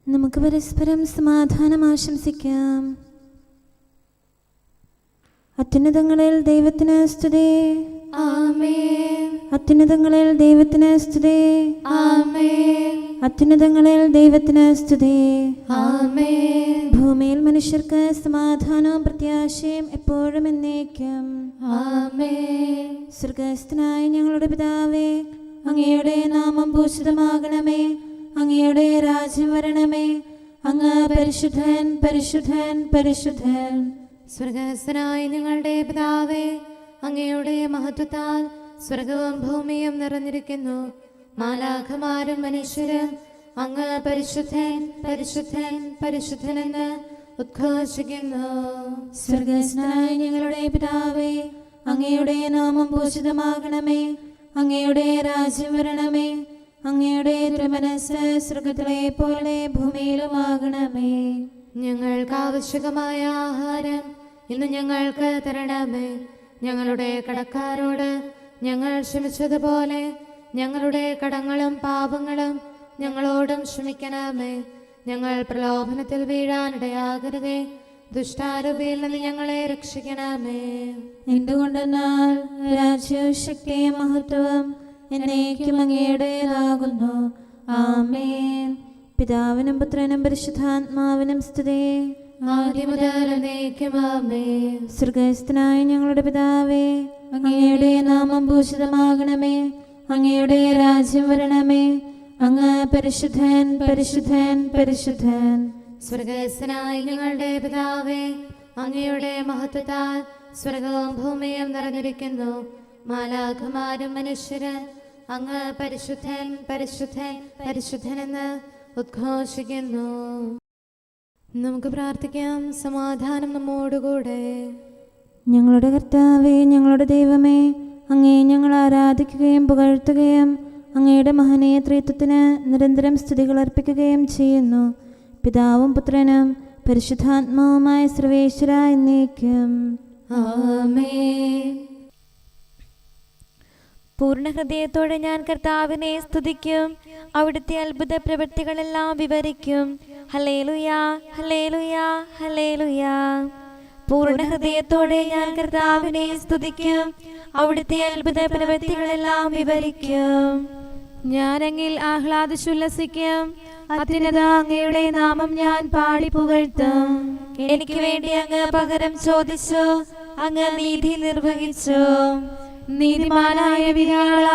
നമുക്ക് പരസ്പരം സമാധാനം ആശംസിക്കാം. അത്യുന്നതങ്ങളിൽ ദൈവത്തിന് സ്തുതി. ആമേൻ. അത്യുന്നതങ്ങളിൽ ദൈവത്തിന് സ്തുതി. ആമേൻ. അത്യുന്നതങ്ങളിൽ ദൈവത്തിന് സ്തുതി. ആമേൻ. ഭൂമിയിൽ മനുഷ്യർക്ക് സമാധാനവും പ്രത്യാശയും എപ്പോഴും എന്നേക്കും. ആമേൻ. സ്വർഗ്ഗസ്ഥനായ ഞങ്ങളുടെ പിതാവേ, അങ്ങയുടെ നാമം പൂജിതമാകണമേ. അങ്ങയുടെ രാജ്യം വരണമേ. അങ്ങ് പരിശുദ്ധൻ, പരിശുദ്ധൻ, പരിശുദ്ധൻ. സ്വർഗ്ഗസ്ഥനായ ഞങ്ങളുടെ പിതാവേ, അങ്ങയുടെ മഹത്വത്താൽ സ്വർഗവും ഭൂമിയും നിറഞ്ഞിരിക്കുന്നു. മാലാഖമാരും മനുഷ്യരും അങ്ങ് പരിശുദ്ധൻ, പരിശുദ്ധൻ, പരിശുദ്ധനെന്ന് ഉദ്ഘോഷിക്കുന്നു. സ്വർഗ്ഗസ്ഥനായ ഞങ്ങളുടെ പിതാവേ, അങ്ങയുടെ നാമം പൂജിതമാകണമേ. അങ്ങയുടെ രാജ്യം വരണമേ. അങ്ങയുടെ തിരുമനസ്സ് സ്വർഗ്ഗത്തിലെ പോലെ ഭൂമിയിലുമാകണമേ. ഞങ്ങൾക്ക് ആവശ്യമായ ആഹാരം ഇന്ന് ഞങ്ങൾക്ക് തരണമേ. ഞങ്ങളുടെ കടക്കാരോട് ഞങ്ങൾ ക്ഷമിച്ചതുപോലെ ഞങ്ങളുടെ കടങ്ങളും പാപങ്ങളും ഞങ്ങളോടും ക്ഷമിക്കണമേ. ഞങ്ങൾ പ്രലോഭനത്തിൽ വീഴാനിടയാകരുതേ. ദുഷ്ടാരൂപിയിൽ നിന്ന് ഞങ്ങളെ രക്ഷിക്കണമേ. എന്തുകൊണ്ടെന്നാൽ രാജ്യവും ശക്തിയും മഹത്വവും എന്നേക്കും അങ്ങയുടേതാകുന്നു. ആമേൻ. പിതാവിനും പുത്രനും പരിശുദ്ധാത്മാവിനും സ്തുതി. ആദ്യം മുതൽ എന്നേക്കും ആമേൻ. സ്വർഗ്ഗസ്ഥനായ ഞങ്ങളുടെ പിതാവേ, അങ്ങയുടെ നാമം പൂജിതമാകണമേ. അങ്ങയുടെ രാജ്യം വരണമേ. അങ്ങ് പരിശുദ്ധൻ, പരിശുദ്ധൻ, പരിശുദ്ധൻ. സ്വർഗ്ഗസ്ഥനായ ഞങ്ങളുടെ പിതാവേ, അങ്ങയുടെ മഹത്വത്താൽ സ്വർഗവും ഭൂമിയും നിറഞ്ഞിരിക്കുന്നു. മാലാഖമാരും മനുഷ്യരും അങ്ങ് പരിശുദ്ധൻ, പരിശുദ്ധൻ, പരിശുദ്ധനെന്ന് ഉദ്ഘോഷിക്കുന്നു. നമുക്ക് പ്രാർത്ഥിക്കാം. സമാധാനം നമ്മോടുകൂടെ. ഞങ്ങളുടെ കർത്താവേ, ഞങ്ങളുടെ ദൈവമേ, അങ്ങേ ഞങ്ങൾ ആരാധിക്കുകയും പുകഴ്ത്തുകയും അങ്ങയുടെ മഹനീയ ത്രിത്വത്തിന് നിരന്തരം സ്തുതികൾ അർപ്പിക്കുകയും ചെയ്യുന്നു. പിതാവും പുത്രനും പരിശുദ്ധാത്മാവുമായ സർവേശ്വര എന്നേക്കും. ആമേൻ. പൂർണ്ണ ഹൃദയത്തോടെ ഞാൻ കർത്താവിനെ സ്തുതിക്കും. അവിടുത്തെ അത്ഭുത പ്രവൃത്തികളെല്ലാം വിവരിക്കും. ഹല്ലേലൂയ, ഹല്ലേലൂയ, ഹല്ലേലൂയ. പൂർണ്ണ ഹൃദയത്തോടെ ഞാൻ കർത്താവിനെ സ്തുതിക്കും. അവിടുത്തെ അത്ഭുത പ്രവൃത്തികളെല്ലാം വിവരിക്കും. ഞാൻ അങ്ങിൽ ആഹ്ലാദിച്ചുല്ലസിക്കും. അത്യുന്നത അങ്ങയുടെ നാമം ഞാൻ പാടി പുകഴ്ത്തും. എനിക്ക് വേണ്ടി അങ്ങ് പകരം ചോദിച്ചു. അങ്ങ് നീതി നിർവഹിച്ചു. നീതിമാനായ വിധിയാള,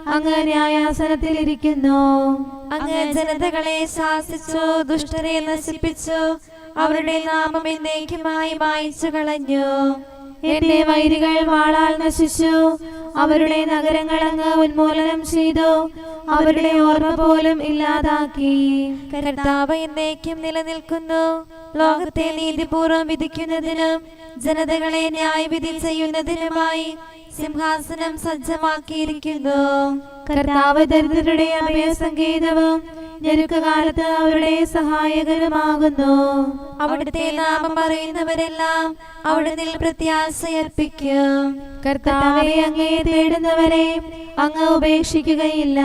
അങ്ങ് ന്യായാസനത്തിൽ ഇരിക്കുന്നു. അങ്ങ് ജനതകളെ ശാസിച്ചു, ദുഷ്ടരെ നശിപ്പിച്ചു. അവരുടെ നാമം എന്നേക്കുമായി മായ്ച്ചു കളഞ്ഞു. എന്റെ വൈരികൾ വാളാൽ നശിച്ചു. അവരുടെ നഗരങ്ങൾ അങ്ങ് ഉന്മൂലനം ചെയ്തു. അവരുടെ ഓർമ്മ പോലും ഇല്ലാതാക്കി. കർത്താവ് എന്നേക്കും നിലനിൽക്കുന്നു. ലോകത്തെ നീതിപൂർവം വിധിക്കുന്നതിനും ജനതകളെ ന്യായവിധി ചെയ്യുന്നതിനുമായി സിംഹാസനം സജ്ജമാക്കിയിരിക്കുന്നു. കർത്താവ് ദരിദ്രരുടെ അഭയസങ്കേതവും ഞെരുക്കകാലത്ത് അവരുടെ സഹായകരമാകുന്നു. അവിടുത്തെ നാമം അറിയുന്നവരെല്ലാം അവിടുന്ന് പ്രത്യാശയർപ്പിക്കും. കർത്താവെ, അങ്ങേ തേടുന്നവരെ അങ്ങ് ഉപേക്ഷിക്കുകയില്ല.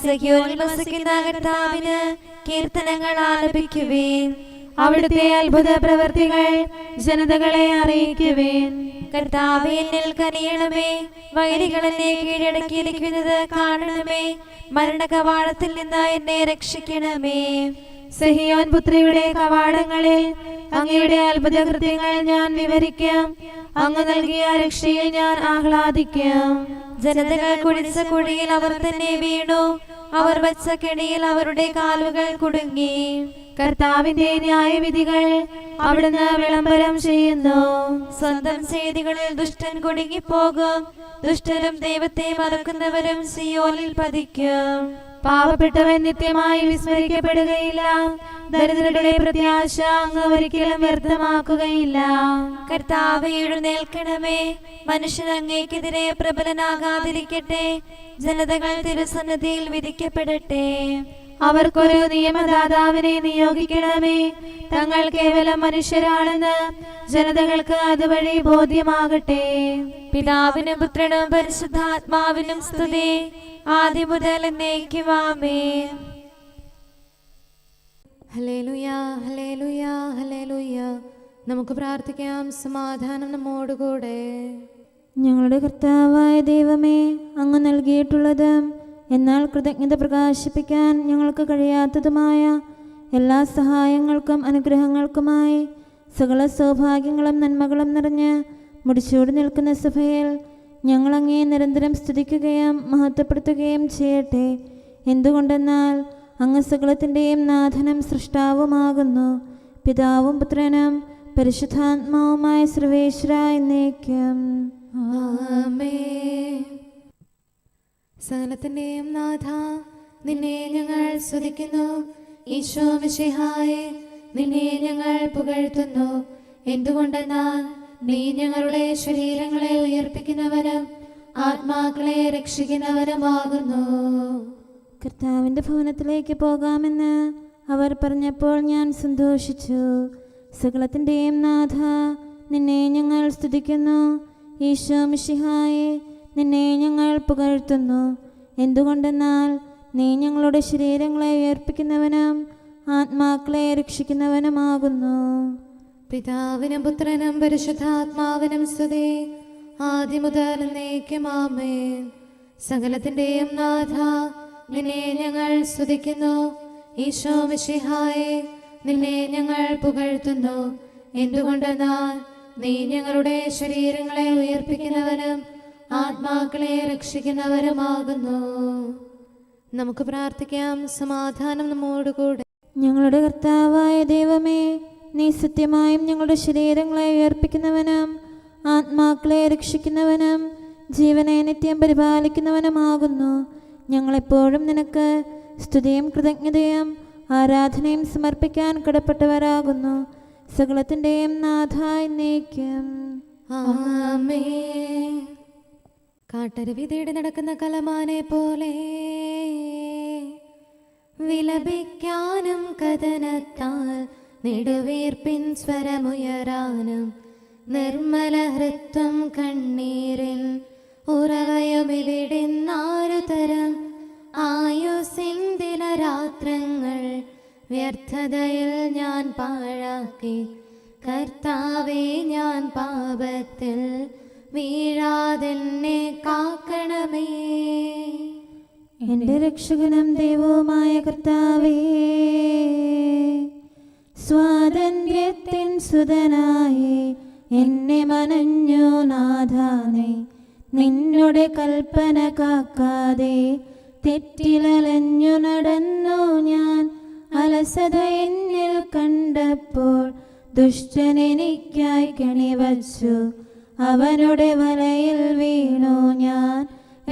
സിയോനിൽ വസിക്കുന്ന കർത്താവിന് കീർത്തനങ്ങൾ ആലപിക്കുവേൻ. അവിടുത്തെ അത്ഭുത പ്രവൃത്തികൾ ജനതകളെ അറിയിക്കുവേൻ. കർത്താവേ, എന്നിൽ കനിയണമേ. വൈരികൾ എന്നെ കീഴടക്കിയിരിക്കുന്നത് കാണണമേ. മരണകവാടത്തിൽ നിന്ന് എന്നെ രക്ഷിക്കണമേ. സിയോൻ പുത്രിയുടെ കവാടങ്ങളിൽ അങ്ങയുടെ അത്ഭുത കൃത്യങ്ങൾ ഞാൻ വിവരിക്കും. അങ്ങ് നൽകിയ രക്ഷയിൽ ഞാൻ ആഹ്ലാദിക്കും. ജനതകൾ കുഴിച്ച കുഴിയിൽ അവർ തന്നെ വീണു. അവർ വച്ച കെണിയിൽ അവരുടെ കാലുകൾ കുടുങ്ങി. കർത്താവിന്റെ ന്യായവിധികൾ അവിടുന്ന് വിളംബരം ചെയ്യുന്നു. സ്വന്തം ചെയ്തികളിൽ ദുഷ്ടൻ കുടുങ്ങിപ്പോകും. ദുഷ്ടരും ദൈവത്തെ മറക്കുന്നവരും സിയോനിൽ പതിക്കും. പാവപ്പെട്ടവൻ നിത്യമായി വിസ്മരിക്കപ്പെടുകയില്ല. ദരിദ്രരുടെ പ്രത്യാശ അങ്ങ് ഒരിക്കലും വ്യർത്ഥമാക്കുകയില്ല. കർത്താവേ, എഴുന്നേൽക്കണമേ. മനുഷ്യൻ അങ്ങേക്കെതിരെ പ്രബലനാകാതിരിക്കട്ടെ. ജനതകൾ തിരുസന്നിധിയിൽ വിധിക്കപ്പെടട്ടെ. അവർക്കൊരു നിയമദാതാവിനെ നിയോഗിക്കണമേ. തങ്ങൾ കേവലം മനുഷ്യരാണെന്ന് ജനതകൾക്ക് അതുവഴി ബോധ്യമാകട്ടെ. പിതാവിനും പുത്രനും പരിശുദ്ധാത്മാവിനും സ്തുതി. ആദ്യം മുതൽ എന്നേക്കും ആമേൻ. ഹല്ലേലൂയ, ഹല്ലേലൂയ, ഹല്ലേലൂയ. നമുക്ക് പ്രാർത്ഥിക്കാം. സമാധാനം നമ്മോടുകൂടെ. ഞങ്ങളുടെ കർത്താവായ ദൈവമേ, അങ്ങ് നൽകിയിട്ടുള്ളതും എന്നാൽ കൃതജ്ഞത പ്രകാശിപ്പിക്കാൻ ഞങ്ങൾക്ക് കഴിയാത്തതുമായ എല്ലാ സഹായങ്ങൾക്കും അനുഗ്രഹങ്ങൾക്കുമായി സകല സൗഭാഗ്യങ്ങളും നന്മകളും നിറഞ്ഞ് മുടിച്ചൂടി നിൽക്കുന്ന സഭയിൽ ഞങ്ങളങ്ങേ നിരന്തരം സ്തുതിക്കുകയും മഹത്വപ്പെടുത്തുകയും ചെയ്യട്ടെ. എന്തുകൊണ്ടെന്നാൽ അങ്ങ് സകലത്തിൻ്റെയും നാഥനും സൃഷ്ടാവുമാകുന്നു. പിതാവും പുത്രനും പരിശുദ്ധാത്മാവുമായ സർവേശ്വര എന്നേക്കും. ആമേൻ. സകലത്തിന്റെയും നാഥ, നിന്നെ ഞങ്ങൾ സ്തുതിക്കുന്നു. ഈശോ മിശിഹായേ, നിന്നെ ഞങ്ങൾ പുകഴ്ത്തുന്നു. എന്തുകൊണ്ടെന്നാൽ നീ ഞങ്ങളുടെ ശരീരങ്ങളെ ഉയർപ്പിക്കുന്നവനും ആത്മാക്കളെ രക്ഷിക്കുന്നവനുമാകുന്നു. കർത്താവിൻ്റെ ഭവനത്തിലേക്ക് പോകാമെന്ന് അവർ പറഞ്ഞപ്പോൾ ഞാൻ സന്തോഷിച്ചു. സകലത്തിൻ്റെയും നാഥ, നിന്നെ ഞങ്ങൾ സ്തുതിക്കുന്നു. ഈശോ മിശിഹായേ, നിന്നെ ഞങ്ങൾ പുകഴ്ത്തുന്നു. എന്തുകൊണ്ടെന്നാൽ നീ ഞങ്ങളുടെ ശരീരങ്ങളെ ഉയർപ്പിക്കുന്നവനും ആത്മാക്കളെ രക്ഷിക്കുന്നവനുമാകുന്നു. പിതാവിനും പുത്രനും പരിശുദ്ധാത്മാവിനും സ്തുതി, ആദ്യം മുതൽ എന്നേക്കും ആമേൻ. സകലത്തിന്റെയും നാഥ, നിന്നെ ഞങ്ങൾ സ്തുതിക്കുന്നു. ഈശോ മിശിഹായേ, നിന്നെ ഞങ്ങൾ പുകഴ്ത്തുന്നു. എന്തുകൊണ്ടെന്നാൽ നീ ഞങ്ങളുടെ ശരീരങ്ങളെ ഉയർപ്പിക്കുന്നവനും ആത്മാക്കളെ രക്ഷിക്കുന്നവരുമാകുന്നു. നമുക്ക് പ്രാർത്ഥിക്കാം. സമാധാനം നമ്മോടുകൂടെ. ഞങ്ങളുടെ കർത്താവായ ദൈവമേ, നീ സത്യമായും ഞങ്ങളുടെ ശരീരങ്ങളെ ഉയർപ്പിക്കുന്നവനും ആത്മാക്കളെ രക്ഷിക്കുന്നവനും ജീവനെ നിത്യം പരിപാലിക്കുന്നവനുമാകുന്നു. ഞങ്ങളെപ്പോഴും നിനക്ക് സ്തുതിയും കൃതജ്ഞതയും ആരാധനയും സമർപ്പിക്കാൻ കടപ്പെട്ടവരാകുന്നു. സകലത്തിൻ്റെയും നാഥ എന്നേക്കും. ആമേൻ. കാട്ടരുവി തേടി നടക്കുന്ന കലമാനെ പോലെ വിലപിക്കാനും കഥനത്താൽ നെടുവീർപ്പിൻ സ്വരമുയരാനും നിർമ്മല ഹൃത്വം കണ്ണീരിൽ ഉറവയുമിവിടുന്നാരു തരം ആയുസിൻ ദിനരാത്രങ്ങൾ വ്യർത്ഥതയിൽ ഞാൻ പാഴാക്കി. കർത്താവേ, ഞാൻ പാപത്തിൽ വീഴാതെന്നെ കാക്കണമേ. എൻ്റെ രക്ഷകനും ദൈവവുമായ കർത്താവേ, സ്വാതന്ത്ര്യത്തിൻ സുതനായി എന്നെ മനഞ്ഞു നാഥാനേ. നിന്നുടെ കൽപ്പന കാക്കാതെ തെറ്റിലലഞ്ഞു നടന്നു ഞാൻ. അലസത എന്നിൽ കണ്ടപ്പോൾ ദുഷ്ടൻ എനിക്കായി കെണിവച്ചു. അവനുടെ വലയിൽ വീണു ഞാൻ.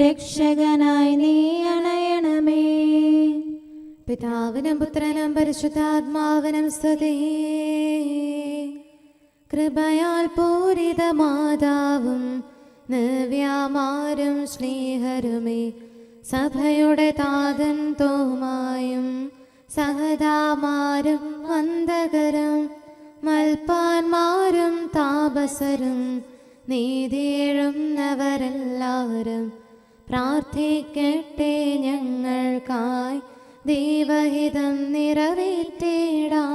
രക്ഷകനായി നീ അണയണമേ. പിതാവിനും പുത്രനും പരിശുദ്ധാത്മാവിനും സ്തുതി. കൃപയാൽ പൂരിത മാതാവും നവ്യാമാരും സ്നേഹരുമേ, സഭയുടെ താതൻ തോമായും സഹതാമാരും വന്ദകരും മൽപ്പാന്മാരും താപസരും നീതിയെഴുന്നവരെല്ലാവരും പ്രാർത്ഥിക്കട്ടെ ഞങ്ങൾക്കായി. ദൈവഹിതം നിറവേറ്റിടാം.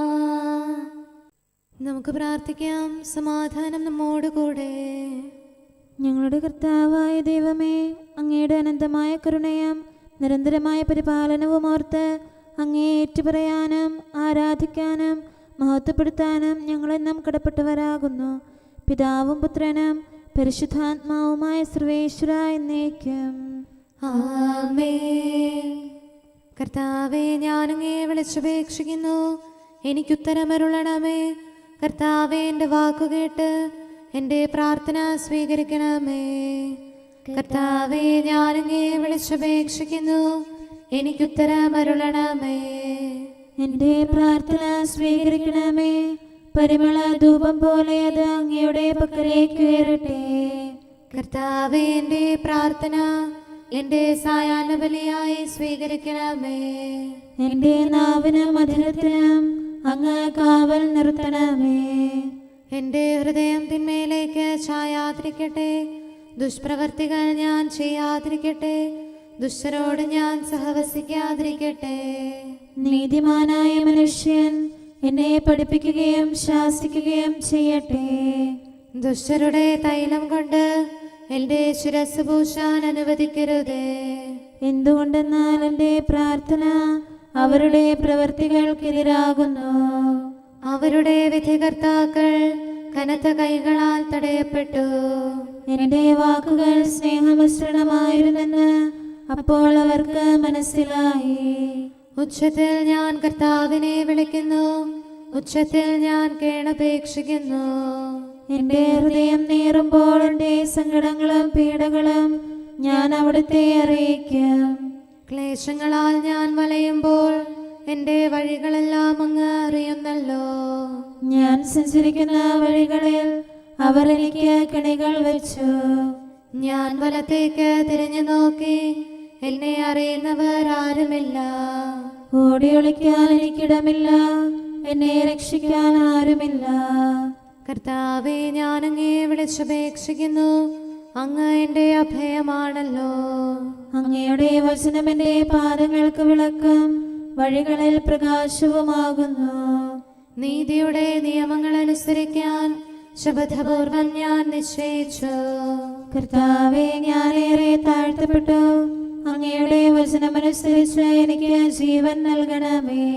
നമുക്ക് പ്രാർത്ഥിക്കാം. സമാധാനം നമ്മോടുകൂടെ. ഞങ്ങളുടെ കർത്താവായ ദൈവമേ, അങ്ങയുടെ അനന്തമായ കരുണയും നിരന്തരമായ പരിപാലനവും ഓർത്ത് അങ്ങേ ഏറ്റുപറയാനും ആരാധിക്കാനും മഹത്വപ്പെടുത്താനും ഞങ്ങളെന്നും കടപ്പെട്ടവരാകുന്നു. പിതാവും പുത്രനും പരിശുദ്ധാത്മാവുമായ സർവേശ്വര എന്നേക്കും. ആമേൻ. കർത്താവേ, ഞാനങ്ങേ വിളിച്ചപേക്ഷിക്കുന്നു, എനിക്കുത്തരമരുളണമേ. കർത്താവേ, എൻ്റെ വാക്കുകേട്ട് എൻ്റെ പ്രാർത്ഥന സ്വീകരിക്കണമേ. കർത്താവേ, ഞാനങ്ങേ വിളിച്ചപേക്ഷിക്കുന്നു, എനിക്കുത്തരമരുളണമേ. എൻ്റെ പ്രാർത്ഥന സ്വീകരിക്കണമേ. പരിമള ധൂപം പോലെ അത് അങ്ങയുടെ പക്കലേക്ക് ഉയരട്ടെ. കർത്താവേ, എൻ്റെ പ്രാർത്ഥന എൻ്റെ സായാഹ്ന ബലിയായി സ്വീകരിക്കണമേ. എൻ്റെ നാവിനും മധുരത്തിനും അങ്ങ് കാവൽ നിർത്തണമേ. എൻ്റെ ഹൃദയം തിന്മയിലേക്ക് ചായാതിരിക്കട്ടെ. ദുഷ്പ്രവർത്തികൾ ഞാൻ ചെയ്യാതിരിക്കട്ടെ. ദുഷ്ടരോട് ഞാൻ സഹവസിക്കാതിരിക്കട്ടെ. നീതിമാനായ മനുഷ്യൻ എന്നെ പഠിപ്പിക്കുകയും ശാസിക്കുകയും ചെയ്യട്ടെ. ദുഷ്ടരുടെ തൈലം കൊണ്ട് എന്റെ ശിരസ് പൂശാൻ അനുവദിക്കരുതേ. എന്തുകൊണ്ടെന്നാൽ എൻ്റെ പ്രാർത്ഥന അവരുടെ പ്രവൃത്തികൾക്കെതിരാകുന്നു. അവരുടെ വിധികർത്താക്കൾ കനത്ത കൈകളാൽ തടയപ്പെട്ടു. എൻ്റെ വാക്കുകൾ സ്നേഹമിശ്രണമായിരുന്നെന്ന് അപ്പോൾ അവർക്ക് മനസ്സിലായി. ഉച്ചത്തിൽ ഞാൻ കർത്താവിനെ വിളിക്കുന്നു, ഉച്ചത്തിൽ ഞാൻ കേണപേക്ഷിക്കുന്നു. എൻ്റെ ഹൃദയം നീറുമ്പോൾ എൻ്റെ സങ്കടങ്ങളും പീഡകളും ഞാൻ അവിടുത്തെ അറിയിക്കും. ക്ലേശങ്ങളാൽ ഞാൻ വലയുമ്പോൾ എൻ്റെ വഴികളെല്ലാം അങ്ങ് അറിയുന്നല്ലോ. ഞാൻ സഞ്ചരിക്കുന്ന വഴികളിൽ അവർ എനിക്ക് കെണികൾ വെച്ചു. ഞാൻ വലത്തേക്ക് തിരിഞ്ഞു നോക്കി, എന്നെ അറിയുന്നവർ ആരുമില്ല. ഓടി ഒളിക്കാൻ എനിക്കിടമില്ല, എന്നെ രക്ഷിക്കാൻ ആരുമില്ല. കർത്താവെ, ഞാൻ അങ്ങേ വിളിച്ചപേക്ഷിക്കുന്നു, അങ്ങ് എൻ്റെ അഭയമാണല്ലോ. അങ്ങയുടെ വചനം എൻ്റെ പാദങ്ങൾക്ക് വിളക്കും വഴികളിൽ പ്രകാശവുമാകുന്നു. നീതിയുടെ നിയമങ്ങൾ അനുസരിക്കാൻ ശപഥപൂർവം ഞാൻ നിശ്ചയിച്ചു. കർത്താവെ, ഞാനേറെ താഴ്ത്തപ്പെട്ടു. അങ്ങയുടെ വചനമനുസരിച്ച് എനിക്ക് ജീവൻ നൽകണമേ.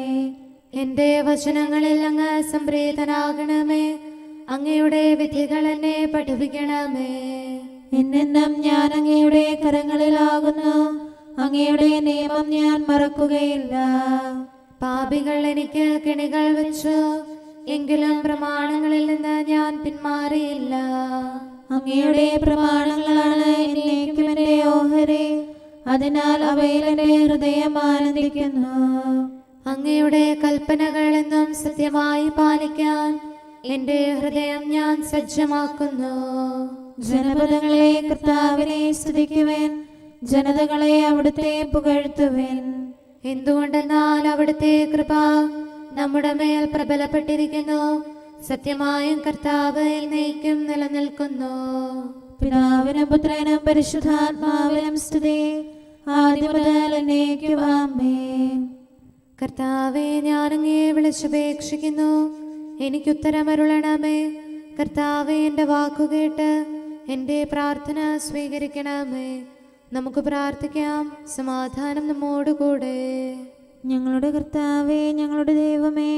എൻ്റെ വചനങ്ങളിൽ അങ്ങ് സംപ്രീതനാകണമേ. അങ്ങയുടെ വിധികൾ എന്നെ പഠിപ്പിക്കണമേ. എന്നെന്നും ഞാൻ അങ്ങയുടെ കരങ്ങളിലാകുന്നു. അങ്ങയുടെ നിയമം ഞാൻ മറക്കുകയില്ല. പാപികൾ എനിക്ക് കെണികൾ വെച്ചു, എങ്കിലും പ്രമാണങ്ങളിൽ നിന്ന് ഞാൻ പിന്മാറിയില്ല. അങ്ങയുടെ പ്രമാണങ്ങളാണ് എന്നേക്കും എൻ്റെ ഓഹരി. അതിനാൽ അവയിൽ എൻ്റെ ഹൃദയം ആനന്ദിക്കുന്നു. അങ്ങയുടെ കൽപ്പനകൾ എന്നും സത്യമായി പാലിക്കാൻ എൻ്റെ ഹൃദയം ഞാൻ സജ്ജമാക്കുന്നു. ജനപദങ്ങളെ കർത്താവിനെ സ്തുതിക്കുവേൻ, ജനതകളെ അവിടുത്തെ പുകഴ്ത്തുവേൻ. എന്തുകൊണ്ടെന്നാൽ അവിടുത്തെ കൃപ നമ്മുടെ മേൽ പ്രബലപ്പെട്ടിരിക്കുന്നു. സത്യമായും കർത്താവ് എന്നേക്കും നിലനിൽക്കുന്നു. പിതാവിനും പുത്രനും പരിശുദ്ധാത്മാവിനും സ്തുതി, ആദ്യം മുതൽ എന്നേക്കും ആമേൻ. കർത്താവെ, ഞാൻ അങ്ങയെ വിളിച്ചപേക്ഷിക്കുന്നു, എനിക്കുത്തരമരുളണമേ. കർത്താവെ, എൻ്റെ വാക്കുകേട്ട് എൻ്റെ പ്രാർത്ഥന സ്വീകരിക്കണമേ. നമുക്ക് പ്രാർത്ഥിക്കാം. സമാധാനം നമ്മോടുകൂടെ. ഞങ്ങളുടെ കർത്താവേ, ഞങ്ങളുടെ ദൈവമേ,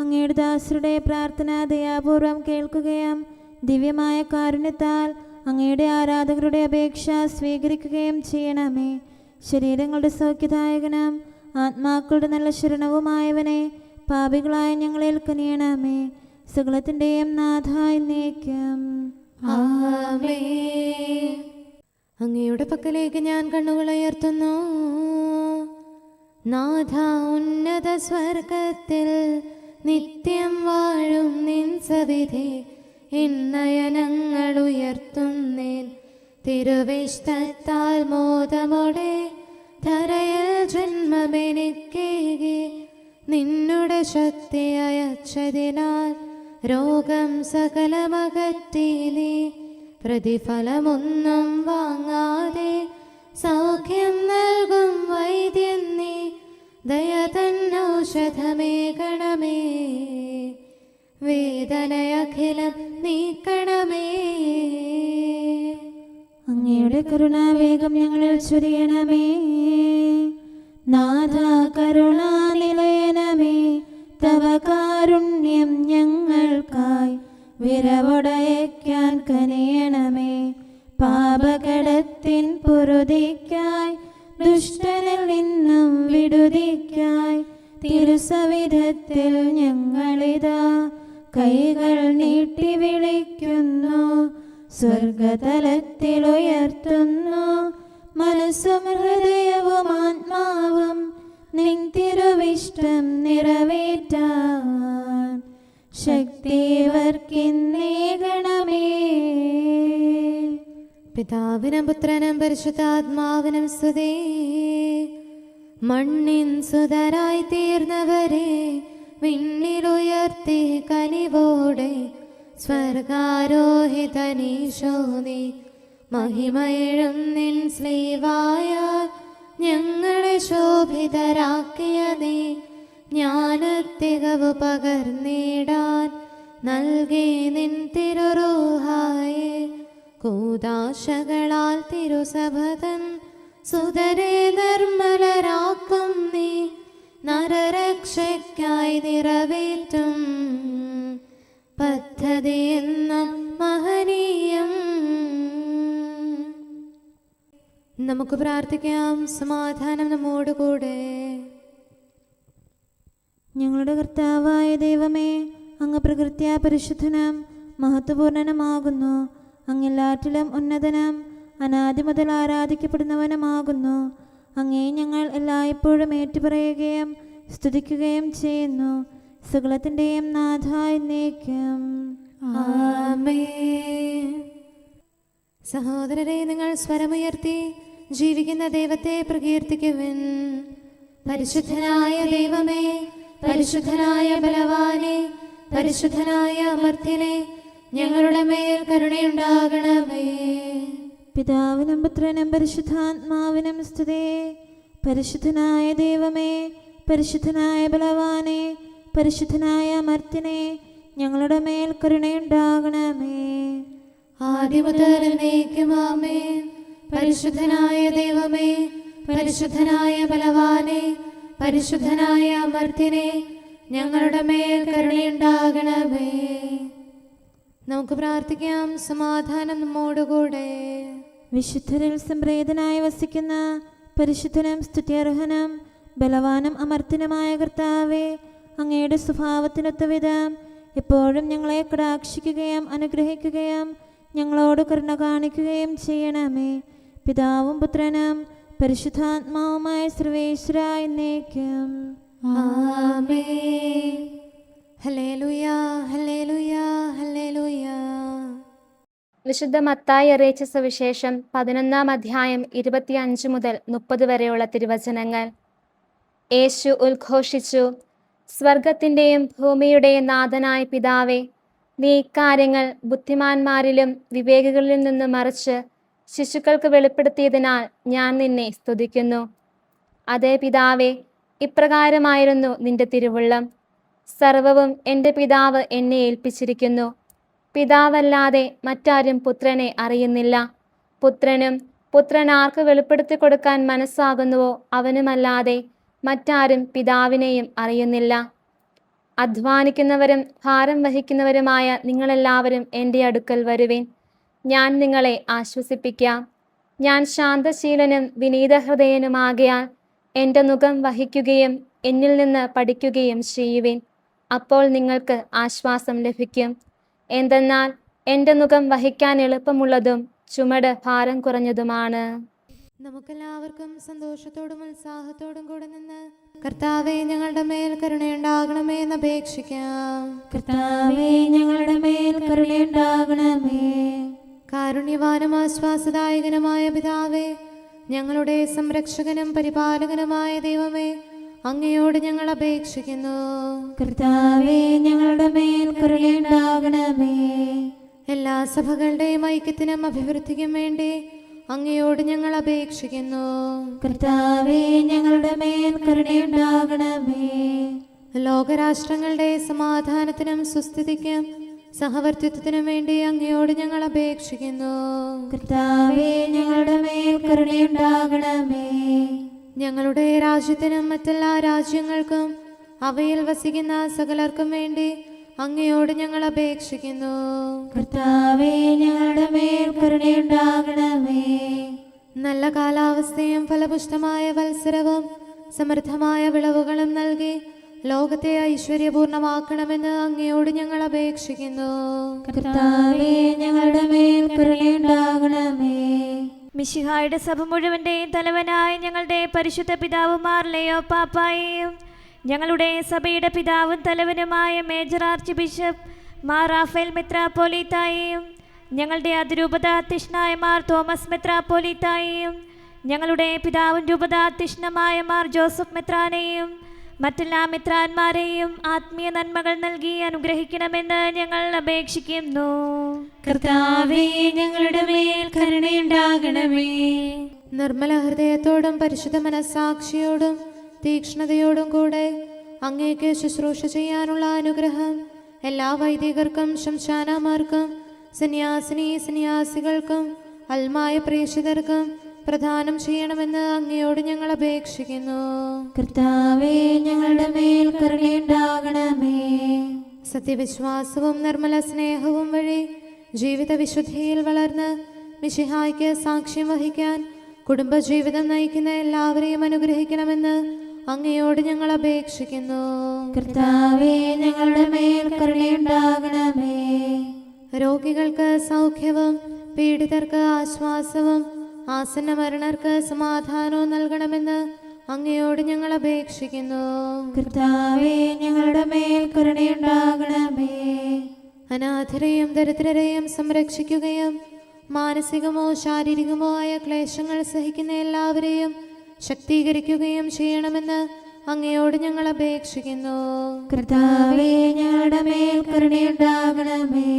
അങ്ങയുടെ ദാസരുടെ പ്രാർത്ഥന ദയാപൂർവം കേൾക്കുകയും ദിവ്യമായ കാരുണ്യത്താൽ അങ്ങയുടെ ആരാധകരുടെ അപേക്ഷ സ്വീകരിക്കുകയും ചെയ്യണമേ. ശരീരങ്ങളുടെ സൗഖ്യദായകനും ആത്മാക്കളുടെ നല്ല ശരണവുമായവനെ, പാപികളായ ഞങ്ങളിൽ കനിയണമേ. സകലത്തിൻ്റെയും നാഥായി എന്നേക്കും ആമേൻ. അങ്ങയുടെ പക്കലേക്ക് ഞാൻ കണ്ണുകൾ ഉയർത്തുന്നു. നാഥ, ഉന്നത സ്വർഗത്തിൽ നിത്യം വാഴും നിൻ സവിധി നയനങ്ങൾ ഉയർത്തുന്നേൻ. തിരുവിഷ്ടത്താൽ മോദമോടെ ധരയിൽ ജന്മമെനിക്കേകി നിന്നുടെ ശക്തി അയച്ചതിനാൽ രോഗം സകലമകറ്റീലേ. പ്രതിഫലമൊന്നും വാങ്ങാതെ സൗഖ്യം നൽകും വൈദ്യൻ നീ. ദയ തന്നൗഷധമേകണമേ, വേദനയഖിലം നീക്കണമേ. അങ്ങയുടെ കരുണാവേഗം ഞങ്ങളിൽ ചൊരിയണമേ. നാഥ, കരുണാനിലയനമേ, തവ കാരുണ്യം ഞങ്ങൾക്കായി വിരവൊടയയ്ക്കാൻ കനിയണമേ. പാപകടത്തിൻ പൊറുതിക്കായി ദുഷ്ടനിൽ നിന്നും വിടുതിക്കായി തിരുസവിധത്തിൽ ഞങ്ങളിതാ കൈകൾ നീട്ടി വിളിക്കുന്നു. സ്വർഗതലത്തിൽ ഉയർത്തുന്നു മനസ്സും ഹൃദയവും ആത്മാവും നിൻ തിരുവിഷ്ടം നിറവേറ്റാൻ ശക്തിവർക്കിന്നേകണമേ. പിതാവിനും പുത്രനും പരിശുദ്ധാത്മാവിനും സ്തുതി. മണ്ണിൻ സുതരായി തീർന്നവരെ വിണ്ണിലുയർത്തി കനിവോടെ സ്വർഗാരോഹിതനീശോ നീ. മഹിമയിഴും നിൻ സ്ലീവായാൽ ഞങ്ങളെ ശോഭിതരാക്കിയ നീ ജ്ഞാനത്തികവ് പകർന്നിടാൻ നൽകി നിൻ തിരുറൂഹായെ. കൂദാശകളാൽ തിരുസഭതൻ സുതരെ നിർമ്മലരാക്കും നീ നരരക്ഷയ്ക്കായി നിറവേറ്റും പദ്ധതി എന്നും മഹനീയം. നമുക്ക് പ്രാർത്ഥിക്കാം. സമാധാനം നമ്മോടുകൂടെ. ഞങ്ങളുടെ കർത്താവായ ദൈവമേ, അങ്ങ് പ്രകൃത്യാ പരിശുദ്ധനും മഹത്വപൂർണനുമാകുന്നു. അങ്ങെല്ലാറ്റിലും ഉന്നതനും അനാദി മുതൽ ആരാധിക്കപ്പെടുന്നവനുമാകുന്നു. അങ്ങേ ഞങ്ങൾ എല്ലായ്പ്പോഴും ഏറ്റുപറയുകയും സ്തുതിക്കുകയും ചെയ്യുന്നു. സകലത്തിൻ്റെയും നാഥ എന്നേക്കും. ആമേൻ. സഹോദരരെ, നിങ്ങൾ സ്വരമുയർത്തി ജീവിക്കുന്ന ദൈവത്തെ പ്രകീർത്തിക്കുവിൻ. പരിശുദ്ധനായ ദൈവമേ, പരിശുദ്ധനായ ബലവാനെ, പരിശുദ്ധനായ അമർത്യനെ, ഞങ്ങളുടെ മേൽ കരുണയുണ്ടാകണമേ. പിതാവിനും പുത്രനും പരിശുദ്ധാത്മാവിനും സ്തുതി. പരിശുദ്ധനായ ദൈവമേ, പരിശുദ്ധനായ ബലവാനെ, പരിശുദ്ധനായ അമർത്യനെ, ഞങ്ങളുടെ മേൽ കരുണയുണ്ടാകണമേ. ആദിമുതൽ എന്നേക്കും ആമേൻ. പരിശുദ്ധനായ ദൈവമേ, പരിശുദ്ധനായ ബലവാനെ, പരിശുദ്ധനായ അമർത്യനെ, ഞങ്ങളുടെ മേൽ കരുണയുണ്ടാകണമേ. നമുക്ക് പ്രാർത്ഥിക്കാം. സമാധാനം നമ്മോടുകൂടെ. വിശുദ്ധരിൽ സംപ്രീതനായി വസിക്കുന്ന പരിശുദ്ധനും സ്തുത്യർഹനും ബലവാനും അമർത്യനുമായ കർത്താവേ, അങ്ങയുടെ സ്വഭാവത്തിനൊത്ത വിധം എപ്പോഴും ഞങ്ങളെ കടാക്ഷിക്കുകയും അനുഗ്രഹിക്കുകയും ഞങ്ങളോട് കരുണ കാണിക്കുകയും ചെയ്യണമേ. പിതാവും പുത്രനും പരിശുദ്ധാത്മാവുമായ സർവേശ്വര എന്നേക്കും. ആമേൻ. ഹല്ലേലൂയ, ഹല്ലേലൂയ, ഹല്ലേലൂയ. വിശുദ്ധ മത്തായി അറിയിച്ച സുവിശേഷം 11-ാം അധ്യായം 25 മുതൽ 30 വരെയുള്ള തിരുവചനങ്ങൾ. യേശു ഉദ്ഘോഷിച്ചു, സ്വർഗത്തിൻ്റെയും ഭൂമിയുടെയും നാഥനായ പിതാവേ, നീ ഇക്കാര്യങ്ങൾ ബുദ്ധിമാന്മാരിലും വിവേകികളിൽ നിന്ന് മറിച്ച് ശിശുക്കൾക്ക് വെളിപ്പെടുത്തിയതിനാൽ ഞാൻ നിന്നെ സ്തുതിക്കുന്നു. അതേ പിതാവേ, ഇപ്രകാരമായിരുന്നു നിന്റെ തിരുവുള്ളം. സർവവും എൻ്റെ പിതാവ് എന്നെ ഏൽപ്പിച്ചിരിക്കുന്നു. പിതാവല്ലാതെ മറ്റാരും പുത്രനെ അറിയുന്നില്ല. പുത്രനും പുത്രൻ ആർക്ക് വെളിപ്പെടുത്തി കൊടുക്കാൻ മനസ്സാകുന്നുവോ അവനുമല്ലാതെ മറ്റാരും പിതാവിനെയും അറിയുന്നില്ല. അധ്വാനിക്കുന്നവരും ഭാരം വഹിക്കുന്നവരുമായ നിങ്ങളെല്ലാവരും എൻ്റെ അടുക്കൽ വരുവിൻ, ഞാൻ നിങ്ങളെ ആശ്വസിപ്പിക്കാം. ഞാൻ ശാന്തശീലനും വിനീതഹൃദയനുമാകയാൽ എൻ്റെ നുകം വഹിക്കുകയും എന്നിൽ നിന്ന് പഠിക്കുകയും ചെയ്യുവിൻ. അപ്പോൾ നിങ്ങൾക്ക് ആശ്വാസം ലഭിക്കും. എന്തെന്നാൽ എൻ്റെ നുകം വഹിക്കാൻ എളുപ്പമുള്ളതും ചുമട് ഭാരം കുറഞ്ഞതുമാണ്. നമുക്കെല്ലാവർക്കും സന്തോഷത്തോടും ഉത്സാഹത്തോടും കൂടെ നിന്ന് കർത്താവേ, ഞങ്ങളുടെ മേൽ കരുണയുണ്ടാകണമേ എന്ന് അപേക്ഷിക്കാം. കർത്താവേ, ഞങ്ങളുടെ മേൽ കരുണയുണ്ടാകണമേ. കാരുണ്യവാനും ആശ്വാസദായകനുമായ പിതാവേ, ഞങ്ങളുടെ സംരക്ഷകനും പരിപാലകനുമായ ദൈവമേ, അങ്ങയോട് ഞങ്ങൾ അപേക്ഷിക്കുന്നു. കർത്താവേ, ഞങ്ങളുടെ മേൽ കരുണയുണ്ടാകണമേ. എല്ലാ സഭകളുടെയും ഐക്യത്തിനും അഭിവൃദ്ധിക്കും വേണ്ടി അങ്ങയോട് ഞങ്ങൾ അപേക്ഷിക്കുന്നു. കർത്താവേ, ഞങ്ങളുടെ മേൽ കരുണയുണ്ടാകണമേ. ലോകരാഷ്ട്രങ്ങളുടെ സമാധാനത്തിനും സുസ്ഥിതിക്കും സഹവർത്തിത്വത്തിനും വേണ്ടി അങ്ങയോട് ഞങ്ങൾ അപേക്ഷിക്കുന്നു. കർത്താവേ, ഞങ്ങളുടെ മേൽ കരുണയുണ്ടാകണമേ. ഞങ്ങളുടെ രാജ്യത്തിനും മറ്റെല്ലാ രാജ്യങ്ങൾക്കും അവയിൽ വസിക്കുന്ന സകലർക്കും വേണ്ടി അങ്ങയോട് ഞങ്ങൾ അപേക്ഷിക്കുന്നു. കർത്താവേ, ഞങ്ങളുടെ മേൽ കരുണയുണ്ടാകണമേ. നല്ല കാലാവസ്ഥയും ഫലപുഷ്ടമായ വത്സരവും സമൃദ്ധമായ വിളവുകളും നൽകി ലോകത്തെ ഐശ്വര്യപൂർണമാക്കണമെന്ന് അങ്ങയോട് ഞങ്ങൾ അപേക്ഷിക്കുന്നു. കർത്താവേ, ഞങ്ങളുടെ മേൽ കരുണയുണ്ടാകണമേ. മിശിഹായുടെ സഭ മുഴുവൻ്റെയും തലവനായ ഞങ്ങളുടെ പരിശുദ്ധ പിതാവുമാർ ലെയോ പാപ്പായെയും ഞങ്ങളുടെ സഭയുടെ പിതാവും തലവനുമായ major archbishop Mar Raphael മെത്രാപ്പോലീത്തായെയും ഞങ്ങളുടെ അതിരൂപതാധ്യക്ഷനായ മാർ തോമസ് മെത്രാപ്പോലീത്തായെയും ഞങ്ങളുടെ പിതാവും രൂപതാധ്യക്ഷനുമായ മാർ ജോസഫ് മെത്രാനെയും മറ്റെല്ലാ മിത്രാന്മാരെയും ആത്മീയ നന്മകൾ നൽകി അനുഗ്രഹിക്കണമെന്ന് ഞങ്ങൾ അപേക്ഷിക്കുന്നു. കർത്താവേ, ഞങ്ങളുടെ മേൽ കരുണയുണ്ടാകണമേ. നിർമ്മല ഹൃദയത്തോടും പരിശുദ്ധ മനസ്സാക്ഷിയോടും തീക്ഷ്ണതയോടും കൂടെ അങ്ങേക്ക് ശുശ്രൂഷ ചെയ്യാനുള്ള അനുഗ്രഹം എല്ലാ വൈദികർക്കും ശംശാനമാർക്കും സന്യാസികൾക്കും അൽമായ പ്രേക്ഷിതർക്കും പ്രദാനം ചെയ്യണമെന്ന് അങ്ങയോട് ഞങ്ങൾ അപേക്ഷിക്കുന്നു. കർത്താവേ, ഞങ്ങളുടെ മേൽ കരുണയുണ്ടാകണമേ. സത്യവിശ്വാസവും നിർമ്മല സ്നേഹവും വഴി ജീവിത വിശുദ്ധിയിൽ വളർന്ന് മിശിഹായ്ക്ക് സാക്ഷ്യം വഹിക്കാൻ കുടുംബജീവിതം നയിക്കുന്ന എല്ലാവരെയും അനുഗ്രഹിക്കണമെന്ന് അങ്ങയോട് ഞങ്ങൾ അപേക്ഷിക്കുന്നു. കർത്താവേ, ഞങ്ങളുടെ മേൽ കരുണയുണ്ടാകണമേ. രോഗികൾക്ക് സൗഖ്യവും പീഡിതർക്ക് ആശ്വാസവും ആസന്ന മരണർക്ക് സമാധാനവും നൽകണമെന്ന് അങ്ങയോട് ഞങ്ങൾ അപേക്ഷിക്കുന്നു. കർത്താവേ, ഞങ്ങളുടെ മേൽ കരുണയുണ്ടാകണമേ. അനാഥരെയും ദരിദ്രരെയും സംരക്ഷിക്കുകയും മാനസികമോ ശാരീരികമോ ആയ ക്ലേശങ്ങൾ സഹിക്കുന്ന എല്ലാവരെയും ശക്തീകരിക്കുകയും ചെയ്യണമെന്ന് അങ്ങയോട് ഞങ്ങൾ അപേക്ഷിക്കുന്നു. കർത്താവേ, ഞങ്ങളുടെ മേൽ കരുണയുണ്ടാകണമേ.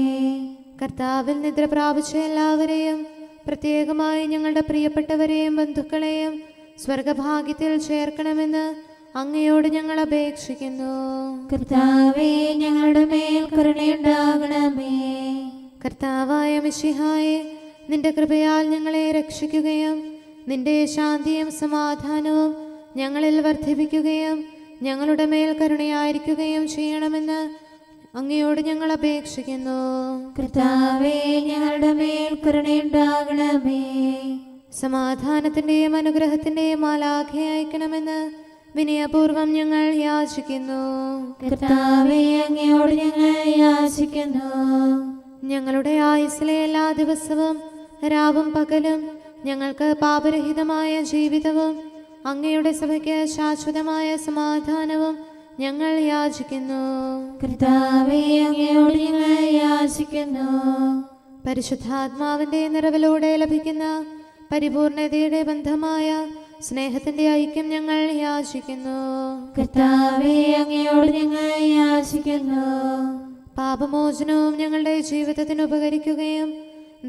കർത്താവിൽ നിദ്ര പ്രാപിച്ച എല്ലാവരെയും പ്രത്യേകമായി ഞങ്ങളുടെ പ്രിയപ്പെട്ടവരെയും ബന്ധുക്കളെയും സ്വർഗഭാഗ്യത്തിൽ ചേർക്കണമെന്ന് അങ്ങയോട് ഞങ്ങൾ അപേക്ഷിക്കുന്നു. കർത്താവേ, ഞങ്ങളുടെ മേൽ കരുണയുണ്ടാകണമേ. കർത്താവായ മിശിഹായെ, നിന്റെ കൃപയാൽ ഞങ്ങളെ രക്ഷിക്കുകയും നിന്റെ ശാന്തിയും സമാധാനവും ഞങ്ങളിൽ വർദ്ധിപ്പിക്കുകയും ഞങ്ങളുടെ മേൽ കരുണയായിരിക്കുകയും ചെയ്യണമെന്ന് അങ്ങയോട് ഞങ്ങൾ അപേക്ഷിക്കുന്നു. കർത്താവേ, ഞങ്ങളുടെ മേൽ കരുണയുണ്ടാകണമേ. സമാധാനത്തിന്റെയും അനുഗ്രഹത്തിന്റെയും മാലാഖയെ അയക്കണമെന്ന് വിനയപൂർവം ഞങ്ങൾ യാചിക്കുന്നു. കർത്താവേ, അങ്ങയോട് ഞങ്ങൾ യാചിക്കുന്നു. ഞങ്ങളുടെ ആയുസ്സിലെ എല്ലാ ദിവസവും രാവും പകലും ഞങ്ങൾക്ക് പാപരഹിതമായ ജീവിതവും അങ്ങയുടെ സഭയ്ക്ക് ശാശ്വതമായ സമാധാനവും ഞങ്ങൾ യാചിക്കുന്നു. കർത്താവേ, അങ്ങയോട് ഞങ്ങൾ യാചിക്കുന്നു. പരിശുദ്ധാത്മാവിന്റെ നിറവിലൂടെ ലഭിക്കുന്ന പരിപൂർണതയുടെ ബന്ധമായ സ്നേഹത്തിന്റെ ഐക്യം ഞങ്ങൾ യാചിക്കുന്നു. കർത്താവേ, അങ്ങയോട് ഞങ്ങൾ യാചിക്കുന്നു. പാപമോചനവും ഞങ്ങളുടെ ജീവിതത്തിന് ഉപകരിക്കുകയും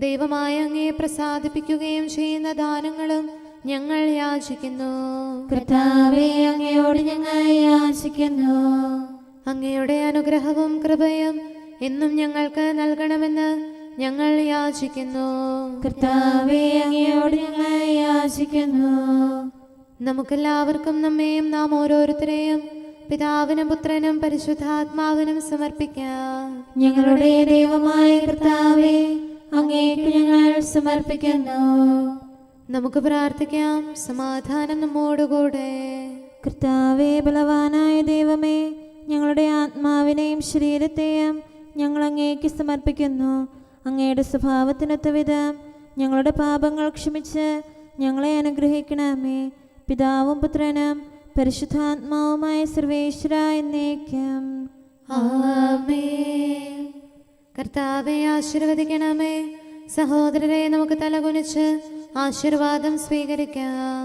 ദൈവമായ അങ്ങയെ പ്രസാദിപ്പിക്കുകയും ചെയ്യുന്ന ദാനങ്ങളും ഞങ്ങൾ യാചിക്കുന്നു. കർത്താവേ, അങ്ങയോട് ഞങ്ങൾ യാചിക്കുന്നു. അങ്ങയുടെ അനുഗ്രഹവും കൃപയും എന്നും ഞങ്ങൾക്ക് നൽകണമെന്ന് ഞങ്ങൾ യാചിക്കുന്നു. കർത്താവേ, അങ്ങയോട് ഞങ്ങൾ യാചിക്കുന്നു. നമുക്കെല്ലാവർക്കും നമ്മെയും നാം ഓരോരുത്തരെയും പിതാവിനും പുത്രനും പരിശുദ്ധാത്മാവിനും സമർപ്പിക്കാം. ഞങ്ങളുടെ ദൈവമായ കർത്താവേ, അങ്ങേക്ക് ഞങ്ങൾ സമർപ്പിക്കുന്നു. നമുക്ക് പ്രാർത്ഥിക്കാം. സമാധാനം നമ്മോടുകൂടെ. കർത്താവേ, ബലവാനായ ദൈവമേ, ഞങ്ങളുടെ ആത്മാവിനെയും ശരീരത്തെയും ഞങ്ങൾ അങ്ങേക്ക് സമർപ്പിക്കുന്നു. അങ്ങയുടെ സ്വഭാവത്തിനൊത്ത വിധം ഞങ്ങളുടെ പാപങ്ങൾ ക്ഷമിച്ച് ഞങ്ങളെ അനുഗ്രഹിക്കണമേ. പിതാവും പുത്രനും പരിശുദ്ധാത്മാവുമായ സർവേശ്വര എന്നേക്കും ആമേൻ. കർത്താവെ ആശീർവദിക്കണമേ. സഹോദരരെ, നമുക്ക് തലകുനിച്ച് ആശീർവാദം സ്വീകരിക്കാം.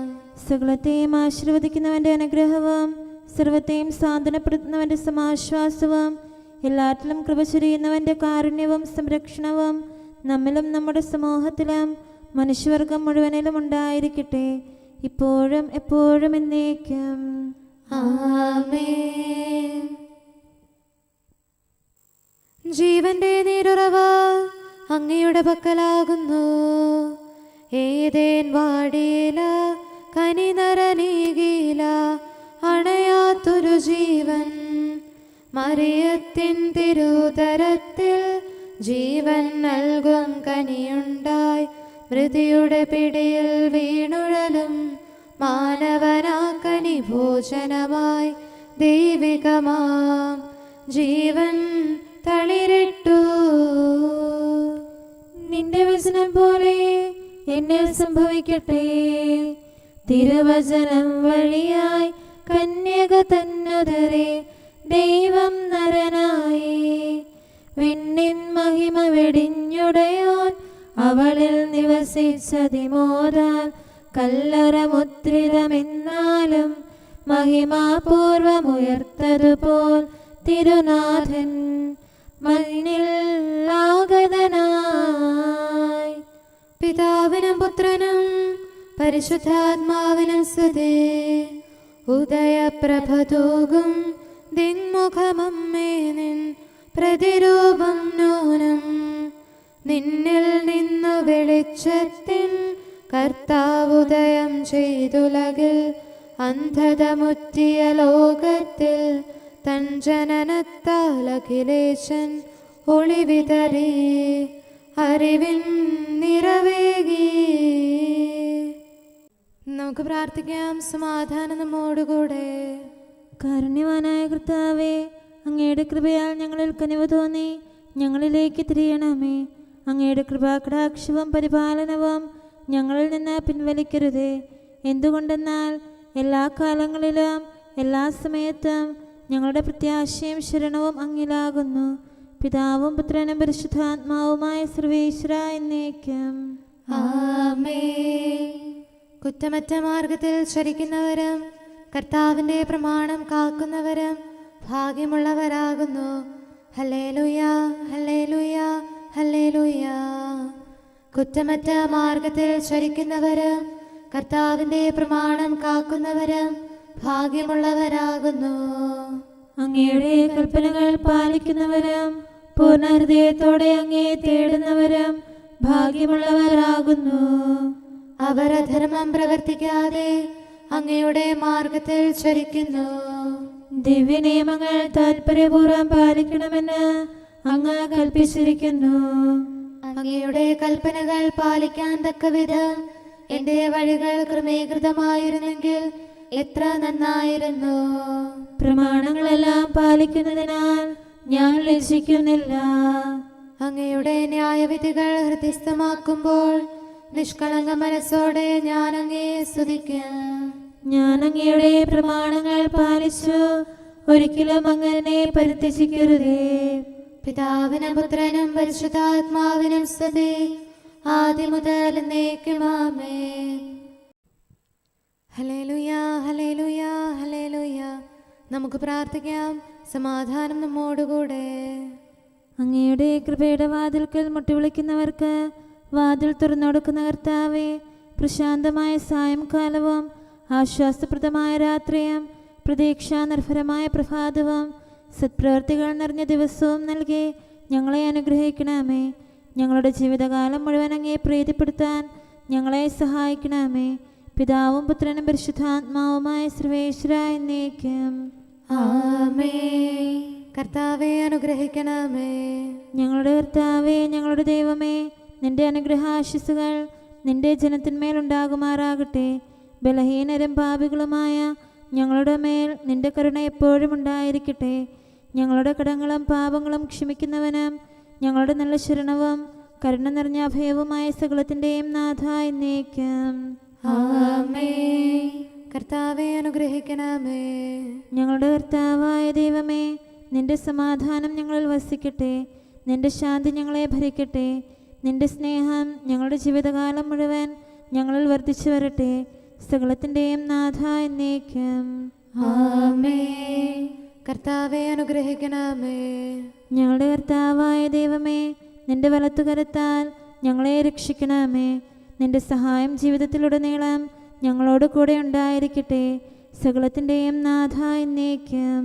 സകലത്തെയും ആശീർവദിക്കുന്നവന്റെ അനുഗ്രഹവും സർവത്തെയും സാന്ത്വനപ്പെടുത്തുന്നവന്റെ സമാശ്വാസവും എല്ലാറ്റിലും കൃപ ചൊരിയുന്നവന്റെ കാരുണ്യവും സംരക്ഷണവും നമ്മിലും നമ്മുടെ സമൂഹത്തിലും മനുഷ്യവർഗം മുഴുവനിലും ഉണ്ടായിരിക്കട്ടെ, ഇപ്പോഴും എപ്പോഴും എന്നേക്കും ആമേൻ. ജീവന്റെ നീരുറവ അങ്ങയുടെ പക്കലാകുന്നു. ഏതേൻ വാടിയില കനി നരനീകില അണയാത്തൊരു ജീവൻ. മറിയത്തിൻ തിരുതരത്തിൽ ജീവൻ നൽകും കനിയുണ്ടായി. മൃതിയുടെ പിടിയിൽ വീണുഴലും മാനവനാക്കനി ഭോജനമായി ദൈവികമാം ജീവൻ തളിരിട്ടു. നിന്റെ വചനം പോലെ എന്നിൽ സംഭവിക്കട്ടെ. തിരുവചനം വഴിയായി കന്യക തന്നുദരെ ദൈവം നരനായി. വിണ്ണിൻ മഹിമ വെടിഞ്ഞുടയോൻ അവളിൽ നിവസിച്ചതിമോദാൻ. കല്ലറ മുദ്രിതമെന്നാലും മഹിമാപൂർവമുയർത്തതുപോൽ തിരുനാഥൻ മണ്ണിൽ ആഗതനായി. പിതാവിനും പുത്രനും പരിശുദ്ധാത്മാവിനും സ്തുതി. ഉദയപ്രഭതൂകും ദിൻമുഖമമ്മേ നിൻ പ്രതിരൂപം നൂനം. നിന്നിൽ നിന്നു വെളിച്ചത്തിൻ കർത്താവുദയം ചെയ്തുലകിൽ. അന്ധത മുറ്റിയ ലോകത്തിൽ തൻ ജനനത്താൽ അഖിലേശൻ ഒളിവിതറി അറിവിൻ നിറവേകി. നമുക്ക് പ്രാർത്ഥിക്കാം. സമാധാനം നമ്മോടുകൂടെ. കാരുണ്യവാനായ കർത്താവേ, അങ്ങയുടെ കൃപയാൽ ഞങ്ങളിൽ കനിവ് തോന്നി ഞങ്ങളിലേക്ക് തിരിയണമേ. അങ്ങയുടെ കൃപാകടാക്ഷവും പരിപാലനവും ഞങ്ങളിൽ നിന്ന് പിൻവലിക്കരുതേ. എന്തുകൊണ്ടെന്നാൽ എല്ലാ കാലങ്ങളിലും എല്ലാ സമയത്തും ഞങ്ങളുടെ പ്രത്യാശയും ശരണവും അങ്ങിലാകുന്നു. പിതാവും പുത്രനും പരിശുദ്ധാത്മാവുമായ സർവേശ്വര എന്നേക്കും. ആമേൻ. കുറ്റമറ്റ മാർഗത്തിൽ ചരിക്കുന്നവരും കർത്താവിൻ്റെ പ്രമാണം കാക്കുന്നവരും ഭാഗ്യമുള്ളവരാകുന്നു. ഹല്ലേലൂയ, ഹല്ലേലൂയ, ഹല്ലേലൂയ. കുറ്റമറ്റ മാർഗത്തിൽ ചരിക്കുന്നവരും കർത്താവിൻ്റെ പ്രമാണം കാക്കുന്നവരും ഭാഗ്യമുള്ളവരാകുന്നു. അങ്ങയുടെ കൽപ്പനകൾ പാലിക്കുന്നവരും പൂർണ്ണ ഹൃദയത്തോടെ അങ്ങയെ തേടുന്നവരും ഭാഗ്യമുള്ളവരാകുന്നു. അവർ അധർമ്മം പ്രവർത്തിക്കാതെ അങ്ങയുടെ മാർഗത്തിൽ ചരിക്കുന്നു. ദിവ്യനിയമങ്ങൾ താൽപര്യപൂർവ്വം പാലിക്കണമെന്ന് അങ്ങ് കൽപ്പിച്ചിരിക്കുന്നു. അങ്ങയുടെ കൽപ്പനകൾ പാലിക്കാൻ തക്കവിധം എന്റെ വഴികൾ ക്രമീകൃതമായിരുന്നെങ്കിൽ എത്ര നന്നായിരുന്നു. പ്രമാണങ്ങളെല്ലാം പാലിക്കുന്നതിനാൽ ഞാൻ ലജ്ജിക്കുന്നില്ല. അങ്ങയുടെ ന്യായവിധികൾ ഹൃദയസ്ഥമാക്കുമ്പോൾ നിഷ്കളങ്ക മനസ്സോടെ ഞാൻ അങ്ങയെ സ്തുതിക്കും. ഞാൻ അങ്ങയുടെ പ്രമാണങ്ങൾ പാലിച്ചു, ഒരിക്കലും അങ്ങനെ പരിത്യജിക്കരുതേ. പിതാവിനും പുത്രനും പരിശുദ്ധാത്മാവിനും സ്തുതി, ആദ്യം മുതൽ എന്നേക്കും ആമേൻ. ഹല്ലേലൂയ, ഹല്ലേലൂയ, ഹല്ലേലൂയ. നമുക്ക് പ്രാർത്ഥിക്കാം. സമാധാനം നമ്മോടുകൂടെ. അങ്ങയുടെ കൃപയുടെ വാതിൽക്കൽ മുട്ടിവിളിക്കുന്നവർക്ക് വാതിൽ തുറന്നുകൊടുക്കുന്ന കർത്താവേ, പ്രശാന്തമായ സായംകാലവും ആശ്വാസപ്രദമായ രാത്രിയും പ്രതീക്ഷാനിർഭരമായ പ്രഭാതവും സത്പ്രവർത്തികൾ നിറഞ്ഞ ദിവസവും നൽകി ഞങ്ങളെ അനുഗ്രഹിക്കണമേ. ഞങ്ങളുടെ ജീവിതകാലം മുഴുവൻ അങ്ങയെ പ്രീതിപ്പെടുത്താൻ ഞങ്ങളെ സഹായിക്കണമേ. പിതാവും പുത്രനും പരിശുദ്ധാത്മാവുമായ സർവേശ്വര എന്നേക്കും. ആമേൻ. കർത്താവെ അനുഗ്രഹിക്കണമേ. ഞങ്ങളുടെ കർത്താവേ, ഞങ്ങളുടെ ദൈവമേ, നിന്റെ അനുഗ്രഹാശിസുകൾ നിന്റെ ജനത്തിന്മേലുണ്ടാകുമാറാകട്ടെ. ബലഹീനരും പാപികളുമായ ഞങ്ങളുടെ മേൽ നിന്റെ കരുണ എപ്പോഴും ഉണ്ടായിരിക്കട്ടെ. ഞങ്ങളുടെ കടങ്ങളും പാപങ്ങളും ക്ഷമിക്കുന്നവനും ഞങ്ങളുടെ നല്ല ശരണവും കരുണ നിറഞ്ഞ അഭയവുമായ സകലത്തിൻ്റെയും നാഥ എന്നേക്കും. ആമേൻ. കർത്താവെ അനുഗ്രഹിക്കണമേ. ഞങ്ങളുടെ കർത്താവായ ദൈവമേ, നിന്റെ സമാധാനം ഞങ്ങളിൽ വസിക്കട്ടെ. നിന്റെ ശാന്തി ഞങ്ങളെ ഭരിക്കട്ടെ. നിന്റെ സ്നേഹം ഞങ്ങളുടെ ജീവിതകാലം മുഴുവൻ ഞങ്ങളിൽ വർദ്ധിച്ചു വരട്ടെ. സകലത്തിൻ്റെയും നാഥ എന്നേക്കും. ആമേൻ. കർത്താവെ അനുഗ്രഹിക്കണമേ. ഞങ്ങളുടെ കർത്താവായ ദൈവമേ, നിന്റെ വലത്തുകരത്താൽ ഞങ്ങളെ രക്ഷിക്കണമേ. നിന്റെ സഹായം ജീവിതത്തിലുടനീളം ഞങ്ങളോട് കൂടെ ഉണ്ടായിരിക്കട്ടെ. സകലത്തിൻ്റെയും നാഥ എന്നേക്കും.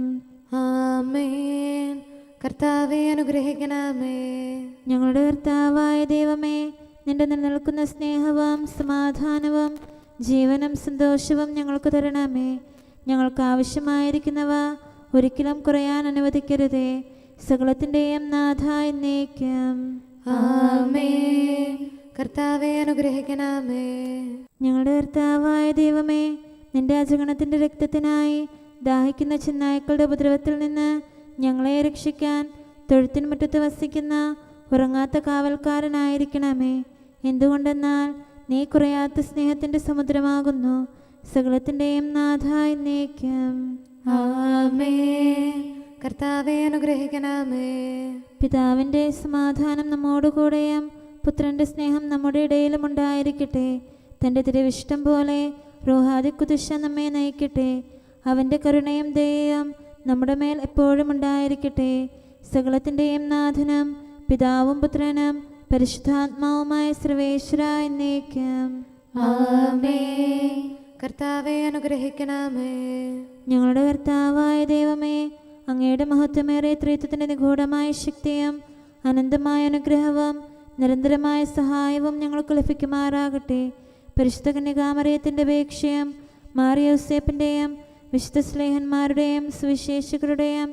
ആമേൻ. കർത്താവെ അനുഗ്രഹിക്കണമേ. ഞങ്ങളുടെ കർത്താവായ ദൈവമേ, നിന്റെ നിലനിൽക്കുന്ന സ്നേഹവും സമാധാനവും ജീവനും സന്തോഷവും ഞങ്ങൾക്ക് തരണമേ. ഞങ്ങൾക്ക് ആവശ്യമായിരിക്കുന്നവ ഒരിക്കലും കുറയാൻ അനുവദിക്കരുതേ. സകലത്തിൻ്റെയും നാഥ എന്നേക്കും. ആമേൻ. കർത്താവെ അനുഗ്രഹിക്കണമേ. ഞങ്ങളുടെ കർത്താവായ ദൈവമേ, നിന്റെ അജഗണത്തിൻ്റെ രക്തത്തിനായി ദാഹിക്കുന്ന ചെന്നായ്ക്കളുടെ ഉപദ്രവത്തിൽ നിന്ന് ഞങ്ങളെ രക്ഷിക്കാൻ തൊഴുത്തിൻ മുറ്റത്ത് വസിക്കുന്ന ഉറങ്ങാത്ത കാവൽക്കാരനായിരിക്കണമേ. എന്തുകൊണ്ടെന്നാൽ നീ കുറയാത്ത സ്നേഹത്തിൻ്റെ സമുദ്രമാകുന്നു. സകലത്തിൻ്റെയും നാഥ എന്നേക്കും. ആമേൻ. കർത്താവെ അനുഗ്രഹിക്കണമേ. പിതാവിൻ്റെ സമാധാനം നമ്മോടുകൂടെയും പുത്രൻ്റെ സ്നേഹം നമ്മുടെ ഇടയിലും ഉണ്ടായിരിക്കട്ടെ. തൻ്റെ തിരുവിഷ്ടം പോലെ റോഹാദിക്കുദിശ നമ്മെ നയിക്കട്ടെ. അവൻ്റെ കരുണയും ദയയും നമ്മുടെ മേൽ എപ്പോഴും ഉണ്ടായിരിക്കട്ടെ. സകലത്തിൻ്റെയും നാഥനും പിതാവും പുത്രനും പരിശുദ്ധാത്മാവുമായ സർവേശ്വര എന്നേക്കും. ആമേൻ. കർത്താവെ അനുഗ്രഹിക്കണമേ. ഞങ്ങളുടെ കർത്താവായ ദൈവമേ, അങ്ങയുടെ മഹത്വമേറിയ ത്രിത്വത്തിന്റെ നിഗൂഢമായ ശക്തിയും അനന്തമായ അനുഗ്രഹവും നിരന്തരമായ സഹായവും ഞങ്ങൾക്ക് ലഭിക്കുമാറാകട്ടെ. പരിശുദ്ധ കന്യകാമറിയത്തിൻ്റെ അപേക്ഷയും മാറിയോസേപ്പിൻ്റെയും വിശുദ്ധ സ്ലേഹന്മാരുടെയും സുവിശേഷകരുടെയും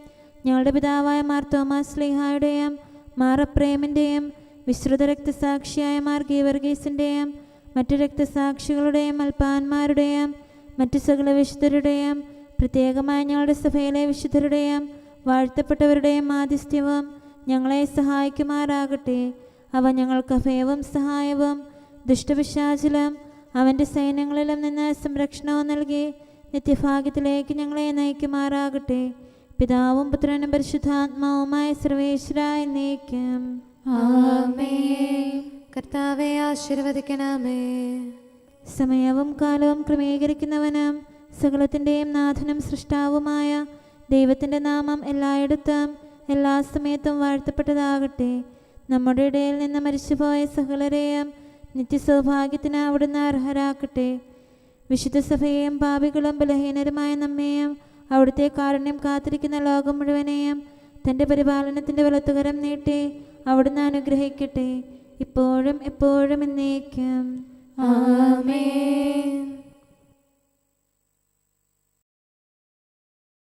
ഞങ്ങളുടെ പിതാവായ മാർ തോമാസ് സ്ലീഹായുടെയും മാർ അപ്രേമിൻ്റെയും വിശ്രുത രക്തസാക്ഷിയായ മാർ ഗീവർഗീസിൻ്റെയും മറ്റു രക്തസാക്ഷികളുടെയും അൽപ്പാന്മാരുടെയും മറ്റു സകല വിശുദ്ധരുടെയും പ്രത്യേകമായി ഞങ്ങളുടെ സഭയിലെ വിശുദ്ധരുടെയും വാഴ്ത്തപ്പെട്ടവരുടെയും മാധ്യസ്ഥ്യവും ഞങ്ങളെ സഹായിക്കുമാറാകട്ടെ. അവ ഞങ്ങൾക്ക് അഭയവും സഹായവും ദുഷ്ടപിശാചിലും അവൻ്റെ സൈന്യങ്ങളിലും നിന്ന് സംരക്ഷണവും നൽകി നിത്യഭാഗ്യത്തിലേക്ക് ഞങ്ങളെ നയിക്കുമാറാകട്ടെ. പിതാവും പുത്രനും പരിശുദ്ധാത്മാവുമായ സർവേശ്വരായ എന്നേക്കും. ആമേൻ. കർത്താവെ ആശീർവദിക്കണമേ. സമയവും കാലവും ക്രമീകരിക്കുന്നവനും സകലത്തിൻ്റെയും നാഥനും സൃഷ്ടാവുമായ ദൈവത്തിൻ്റെ നാമം എല്ലായിടത്തും എല്ലാ സമയത്തും വാഴ്ത്തപ്പെട്ടതാകട്ടെ. നമ്മുടെ ഇടയിൽ നിന്ന് മരിച്ചുപോയ സകലരെയും നിത്യസൗഭാഗ്യത്തിന് അവിടുന്ന് അർഹരാക്കട്ടെ. വിശുദ്ധ സഭയെയും പാപികളും ബലഹീനരുമായ നമ്മെയും അവിടുത്തെ കാരുണ്യം കാത്തിരിക്കുന്ന ലോകം മുഴുവനെയും തൻ്റെ പരിപാലനത്തിൻ്റെ വലത്തുകരം നീട്ടി അവിടുന്ന് അനുഗ്രഹിക്കട്ടെ, ഇപ്പോഴും എപ്പോഴും എന്നേക്കും. ആമേൻ.